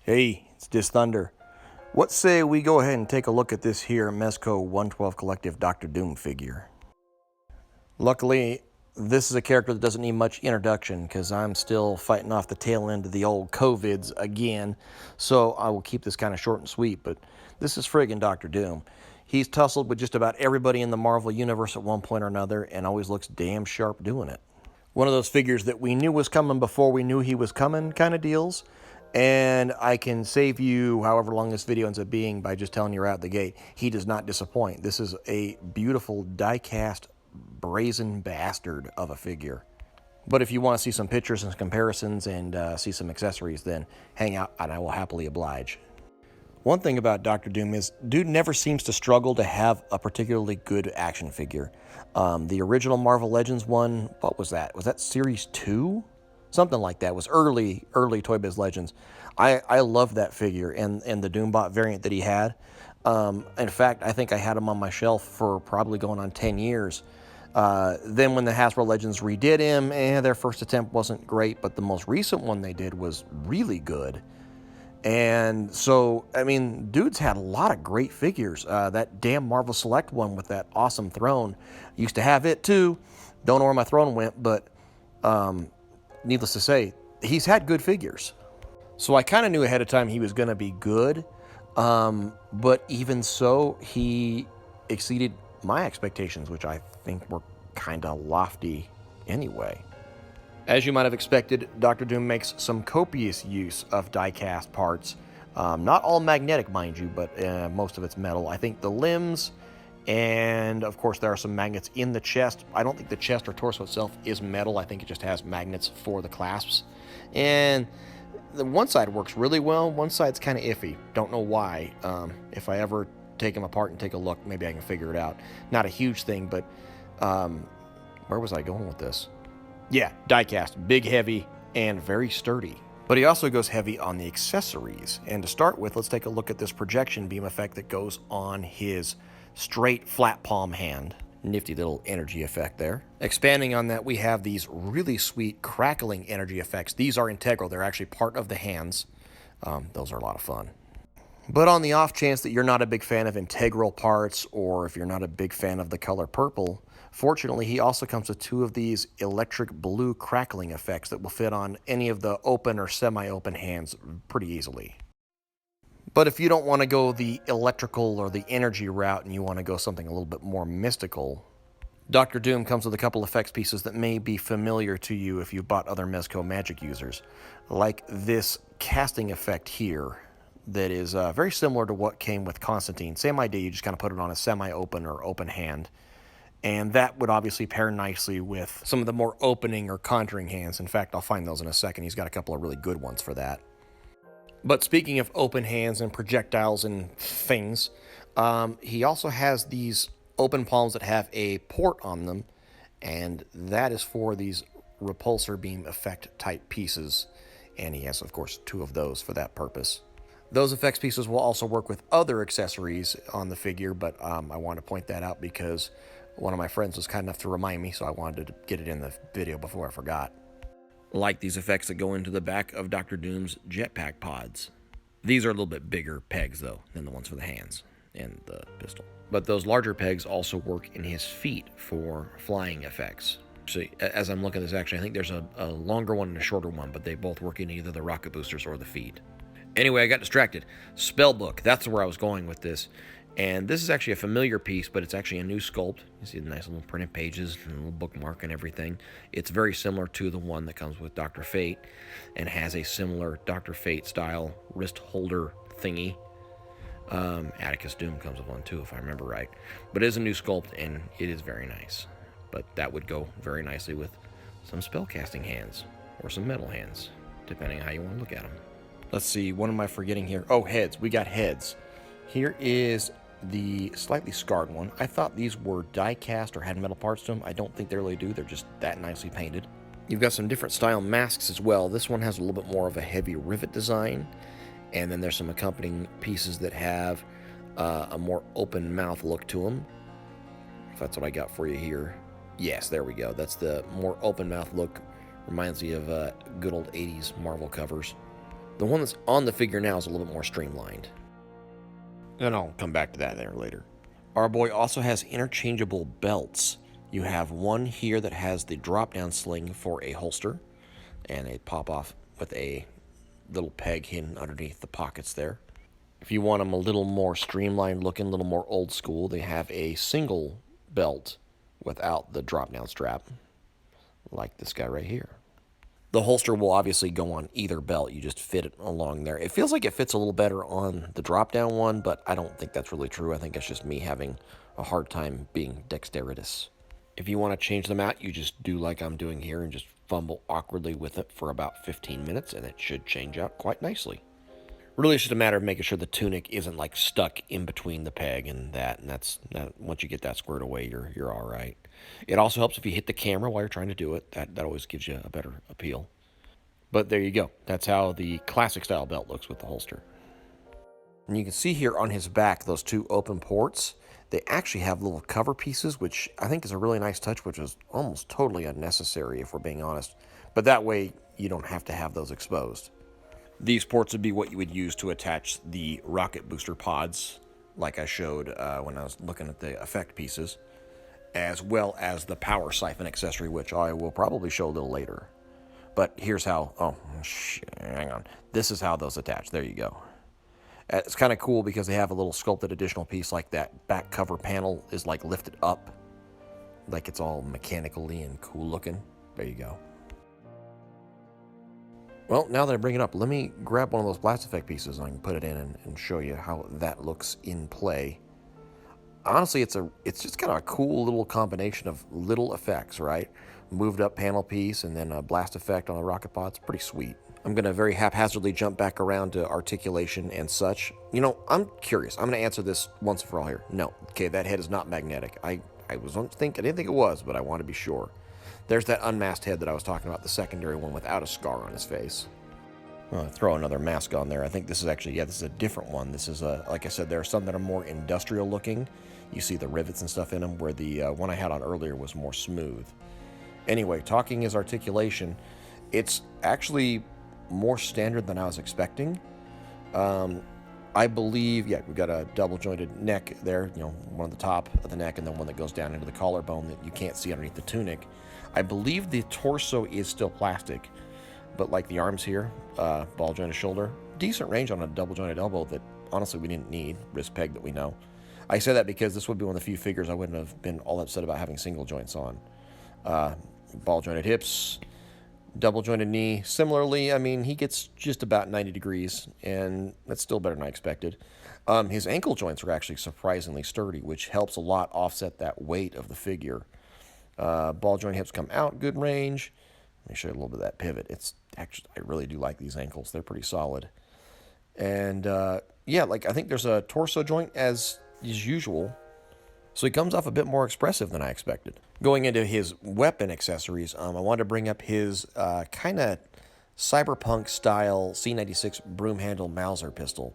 Hey, it's DisThunder. What say we go ahead and take a look at this here Mezco 112 Collective Dr. Doom figure. Luckily, this is a character that doesn't need much introduction because I'm still fighting off the tail end of the old COVIDs again, so I will keep this kind of short and sweet, but this is friggin' Dr. Doom. He's tussled with just about everybody in the Marvel Universe at one point or another and always looks damn sharp doing it. One of those figures that we knew was coming before we knew he was coming kind of deals. And I can save you however long this video ends up being by just telling you right out the gate, he does not disappoint. This is a beautiful die-cast brazen bastard of a figure. But if you want to see some pictures and comparisons and see some accessories, then hang out and I will happily oblige. One thing about Dr. Doom is, dude never seems to struggle to have a particularly good action figure. The original Marvel Legends one, what was that? Was that Series 2? Something like that. It was early Toy Biz Legends. I loved that figure and the Doombot variant that he had. In fact, I think I had him on my shelf for probably going on 10 years. Then when the Hasbro Legends redid him, their first attempt wasn't great, but the most recent one they did was really good. And so, I mean, dude's had a lot of great figures. That damn Marvel Select one with that awesome throne. Used to have it too. Don't know where my throne went, but needless to say, he's had good figures. So I kind of knew ahead of time he was going to be good. But even so, he exceeded my expectations, which I think were kind of lofty anyway. As you might have expected, Dr. Doom makes some copious use of die-cast parts. Not all magnetic, mind you, but most of it's metal. I think the limbs, and of course there are some magnets in the chest. I don't think the chest or torso itself is metal. I think it just has magnets for the clasps. And the one side works really well, one side's kind of iffy. Don't know why. If I ever take them apart and take a look, maybe I can figure it out. Not a huge thing, but where was I going with this? Yeah, die-cast, big, heavy, and very sturdy. But he also goes heavy on the accessories. And to start with, let's take a look at this projection beam effect that goes on his straight flat palm hand. Nifty little energy effect there. Expanding on that, we have these really sweet crackling energy effects. These are integral. They're actually part of the hands. Those are a lot of fun. But on the off chance that you're not a big fan of integral parts, or if you're not a big fan of the color purple, fortunately, he also comes with two of these electric blue crackling effects that will fit on any of the open or semi-open hands pretty easily. But if you don't want to go the electrical or the energy route and you want to go something a little bit more mystical, Dr. Doom comes with a couple effects pieces that may be familiar to you if you've bought other Mezco Magic users, like this casting effect here that is very similar to what came with Constantine. Same idea, you just kind of put it on a semi-open or open hand. And that would obviously pair nicely with some of the more opening or contouring hands. In fact, I'll find those in a second. He's got a couple of really good ones for that. But speaking of open hands and projectiles and things, he also has these open palms that have a port on them, and that is for these repulsor beam effect type pieces. And he has, of course, two of those for that purpose. Those effects pieces will also work with other accessories on the figure, but I want to point that out because one of my friends was kind enough to remind me, so I wanted to get it in the video before I forgot. Like these effects that go into the back of Dr. Doom's jetpack pods. These are a little bit bigger pegs, though, than the ones for the hands and the pistol. But those larger pegs also work in his feet for flying effects. So as I'm looking at this, actually, I think there's a longer one and a shorter one, but they both work in either the rocket boosters or the feet. Anyway, I got distracted. Spellbook, that's where I was going with this. And this is actually a familiar piece, but it's actually a new sculpt. You see the nice little printed pages and a little bookmark and everything. It's very similar to the one that comes with Dr. Fate and has a similar Dr. Fate style wrist holder thingy. Atticus Doom comes with one too, if I remember right. But it is a new sculpt, and it is very nice. But that would go very nicely with some spellcasting hands or some metal hands, depending on how you want to look at them. Let's see, what am I forgetting here? Oh, heads. We got heads. Here is the slightly scarred one. I thought these were die-cast or had metal parts to them. I don't think they really do. They're just that nicely painted. You've got some different style masks as well. This one has a little bit more of a heavy rivet design. And then there's some accompanying pieces that have a more open mouth look to them. If that's what I got for you here. Yes, there we go. That's the more open mouth look. Reminds me of good old 80s Marvel covers. The one that's on the figure now is a little bit more streamlined. And I'll come back to that there later. Our boy also has interchangeable belts. You have one here that has the drop-down sling for a holster, and they pop off with a little peg hidden underneath the pockets there. If you want them a little more streamlined looking, a little more old school, they have a single belt without the drop-down strap, like this guy right here. The holster will obviously go on either belt. You just fit it along there. It feels like it fits a little better on the drop-down one, but I don't think that's really true. I think it's just me having a hard time being dexterous. If you want to change them out, you just do like I'm doing here and just fumble awkwardly with it for about 15 minutes, and it should change out quite nicely. Really, it's just a matter of making sure the tunic isn't like stuck in between the peg and that. Once you get that squared away, you're all right. It also helps if you hit the camera while you're trying to do it. That always gives you a better appeal. But there you go. That's how the classic style belt looks with the holster. And you can see here on his back, those two open ports, they actually have little cover pieces, which I think is a really nice touch, which is almost totally unnecessary if we're being honest. But that way, you don't have to have those exposed. These ports would be what you would use to attach the rocket booster pods, like I showed when I was looking at the effect pieces, as well as the power siphon accessory, which I will probably show a little later. But here's how, hang on. This is how those attach. There you go. It's kind of cool because they have a little sculpted additional piece like that back cover panel is like lifted up, like it's all mechanically and cool looking. There you go. Well, now that I bring it up, let me grab one of those blast effect pieces and I can put it in and show you how that looks in play. Honestly, it's just kind of a cool little combination of little effects, right? Moved up panel piece and then a blast effect on a rocket pod. It's pretty sweet. I'm going to very haphazardly jump back around to articulation and such. You know, I'm curious. I'm going to answer this once and for all here. No. Okay, that head is not magnetic. I didn't think it was, but I want to be sure. There's that unmasked head that I was talking about, the secondary one without a scar on his face. I'll throw another mask on there. I think this is actually, this is a different one. This is, like I said, there are some that are more industrial looking. You see the rivets and stuff in them, where the one I had on earlier was more smooth. Anyway, talking his articulation, it's actually more standard than I was expecting. I believe, we've got a double-jointed neck there, one at the top of the neck and then one that goes down into the collarbone that you can't see underneath the tunic. I believe the torso is still plastic, but like the arms here, ball-jointed shoulder, decent range on a double-jointed elbow that honestly we didn't need, wrist peg that we know. I say that because this would be one of the few figures I wouldn't have been all upset about having single joints on. Ball-jointed hips, double-jointed knee. Similarly, I mean, he gets just about 90 degrees, and that's still better than I expected. His ankle joints are actually surprisingly sturdy, which helps a lot offset that weight of the figure. Ball-joint hips come out, good range. Let me show you a little bit of that pivot. It's actually, I really do like these ankles. They're pretty solid. And, I think there's a torso joint as usual. So he comes off a bit more expressive than I expected. Going into his weapon accessories, I wanted to bring up his kind of cyberpunk style C96 broom handle Mauser pistol.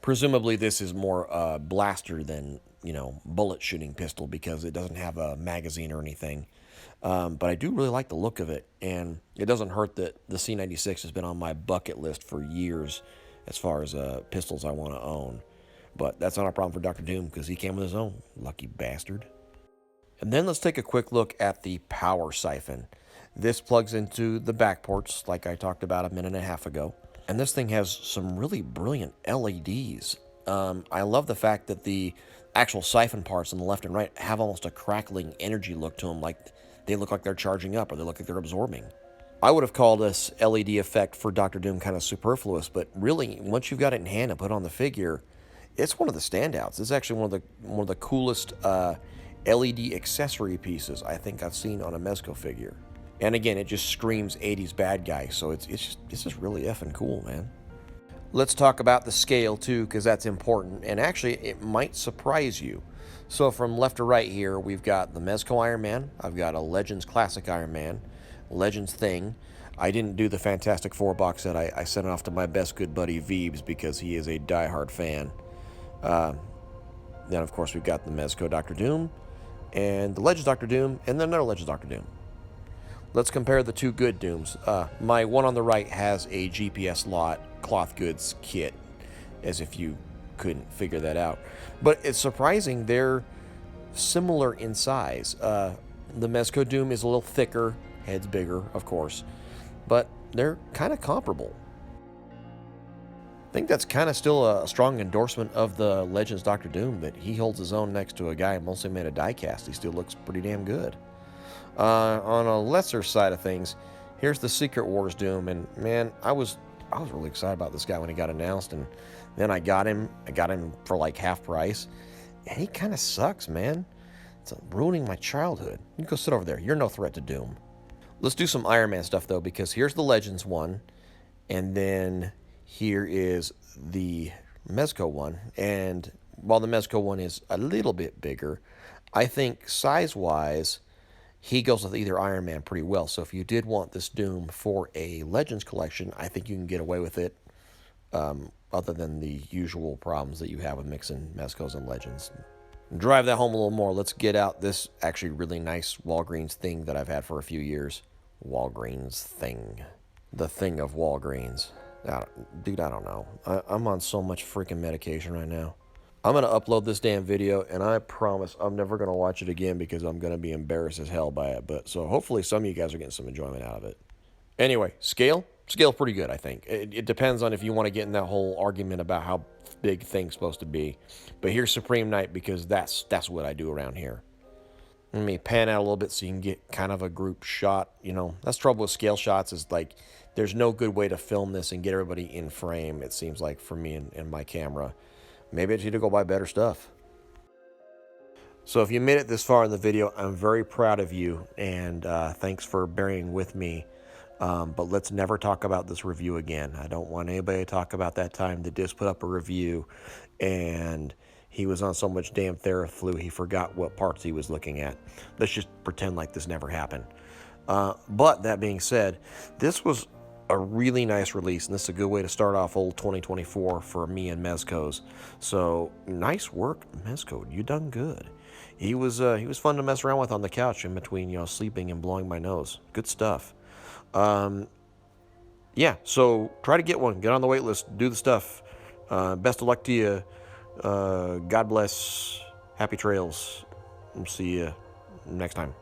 Presumably this is more blaster than, bullet shooting pistol because it doesn't have a magazine or anything. But I do really like the look of it, and it doesn't hurt that the C96 has been on my bucket list for years as far as pistols I want to own. But that's not a problem for Dr. Doom because he came with his own, lucky bastard. And then let's take a quick look at the power siphon. This plugs into the back ports like I talked about a minute and a half ago. And this thing has some really brilliant LEDs. I love the fact that the actual siphon parts on the left and right have almost a crackling energy look to them, like they look like they're charging up or they look like they're absorbing. I would have called this LED effect for Dr. Doom kind of superfluous, but really, once you've got it in hand and put it on the figure, it's one of the standouts. This is actually one of the coolest LED accessory pieces I think I've seen on a Mezco figure. And again, it just screams 80s bad guy, so it's just really effing cool, man. Let's talk about the scale too, because that's important, and actually it might surprise you. So from left to right here, we've got the Mezco Iron Man, I've got a Legends Classic Iron Man, Legends Thing. I didn't do the Fantastic Four box set. I sent it off to my best good buddy Veebs because he is a diehard fan. Then of course we've got the Mezco Dr. Doom and the Legends Dr. Doom and then another Legends Dr. Doom. Let's compare the two good Dooms. My one on the right has a GPS lot cloth goods kit, as if you couldn't figure that out. But it's surprising they're similar in size. The Mezco Doom is a little thicker, head's bigger, of course, but they're kind of comparable. I think that's kind of still a strong endorsement of the Legends Doctor Doom, that he holds his own next to a guy mostly made of diecast. He still looks pretty damn good. On a lesser side of things, here's the Secret Wars Doom, and man, I was really excited about this guy when he got announced, and then I got him for like half price, and he kind of sucks, man. It's ruining my childhood. You go sit over there. You're no threat to Doom. Let's do some Iron Man stuff though, because here's the Legends one, and then here is the Mezco one, and while the Mezco one is a little bit bigger, I think size-wise, he goes with either Iron Man pretty well. So if you did want this Doom for a Legends collection, I think you can get away with it, other than the usual problems that you have with mixing Mezcos and Legends. Drive that home a little more. Let's get out this actually really nice Walgreens thing that I've had for a few years. Walgreens thing. The thing of Walgreens. Dude, I don't know. I'm on so much freaking medication right now. I'm going to upload this damn video, and I promise I'm never going to watch it again because I'm going to be embarrassed as hell by it. But so hopefully some of you guys are getting some enjoyment out of it. Anyway, scale pretty good, I think. It depends on if you want to get in that whole argument about how big things supposed to be. But here's Supreme Knight, because that's what I do around here. Let me pan out a little bit so you can get kind of a group shot. You know, that's the trouble with scale shots, is like there's no good way to film this and get everybody in frame, it seems like, for me and my camera. Maybe I just need to go buy better stuff. So if you made it this far in the video, I'm very proud of you, and thanks for bearing with me. But let's never talk about this review again. I don't want anybody to talk about that time that Dis put up a review and he was on so much damn theraflu he forgot what parts he was looking at. Let's just pretend like this never happened. But that being said, this was a really nice release, and this is a good way to start off old 2024 for me and Mezco's. So nice work, Mezco. You done good. He was fun to mess around with on the couch in between, you know, sleeping and blowing my nose. Good stuff. Yeah, so try to get one. Get on the wait list. Do the stuff. Best of luck to you. God bless. Happy trails. See you next time.